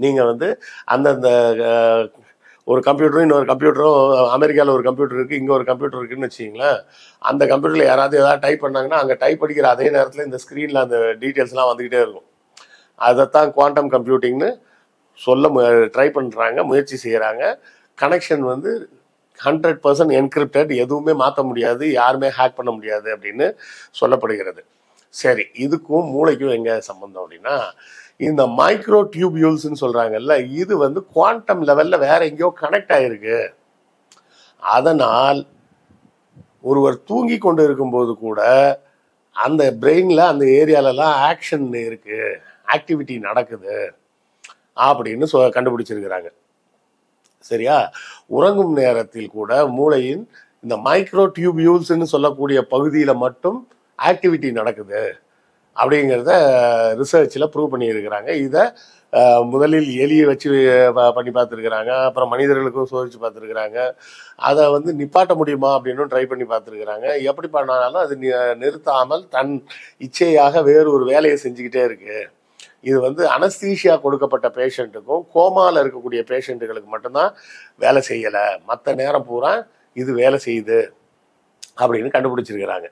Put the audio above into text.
நீங்கள் வந்து அந்தந்த ஒரு கம்ப்யூட்டரும் இன்னொரு கம்ப்யூட்டரும் அமெரிக்காவில் ஒரு கம்ப்யூட்டர் இருக்குது, இங்கே ஒரு கம்ப்யூட்டர் இருக்குதுன்னு வச்சிங்களேன். அந்த கம்ப்யூட்டரில் யாராவது ஏதாவது டைப் பண்ணாங்கன்னா அங்கே டைப் அடிக்கிற அதே நேரத்தில் இந்த ஸ்க்ரீனில் அந்த டீட்டெயில்ஸ்லாம் வந்துக்கிட்டே இருக்கும். அதைத்தான் குவாண்டம் கம்ப்யூட்டிங்னு சொல்ல ட்ரை பண்ணுறாங்க, முயற்சி செய்கிறாங்க. கனெக்ஷன் வந்து 100% என்கிரிப்டட், எதுவுமே மாற்ற முடியாது, யாருமே ஹேக் பண்ண முடியாது அப்படின்னு சொல்லப்படுகிறது. சரி, இதுக்கும் மூளைக்கும் எங்கே சம்பந்தம் அப்படின்னா, இந்த மைக்ரோ டியூபியூல்ஸ்ன்னு சொல்கிறாங்கல்ல, இது வந்து குவாண்டம் லெவலில் வேற எங்கேயோ கனெக்ட் ஆகிருக்கு. அதனால் ஒருவர் தூங்கி கொண்டு இருக்கும்போது கூட அந்த பிரெயினில் அந்த ஏரியாலலாம் ஆக்ஷன் இருக்குது, ஆக்டிவிட்டி நடக்குது அப்படின்னு கண்டுபிடிச்சிருக்கிறாங்க. சரியா? உறங்கும் நேரத்தில் கூட மூளையின் இந்த மைக்ரோ டியூபியூல்ஸ்ன்னு சொல்லக்கூடிய பகுதியில் மட்டும் ஆக்டிவிட்டி நடக்குது அப்படிங்கிறத ரிசர்ச்சில் ப்ரூவ் பண்ணியிருக்கிறாங்க. இதை முதலில் எலியை வச்சு பண்ணி பார்த்துருக்குறாங்க, அப்புறம் மனிதர்களுக்கும் சோதிச்சு பார்த்துருக்குறாங்க. அதை வந்து நிப்பாட்ட முடியுமா அப்படின்னு ட்ரை பண்ணி பார்த்துருக்குறாங்க. எப்படி பண்ணாலும் அது நிறுத்தாமல் தன் இச்சையாக வேறு ஒரு வேலையை செஞ்சுக்கிட்டே இருக்குது. இது வந்து அனஸ்தீஷியா கொடுக்கப்பட்ட பேஷண்ட்டுக்கும் கோமாவில் இருக்கக்கூடிய பேஷண்ட்டுகளுக்கு மட்டும்தான் வேலை செய்யலை, மற்ற நேரம் பூரா இது வேலை செய்யுது அப்படின்னு கண்டுபிடிச்சிருக்கிறாங்க.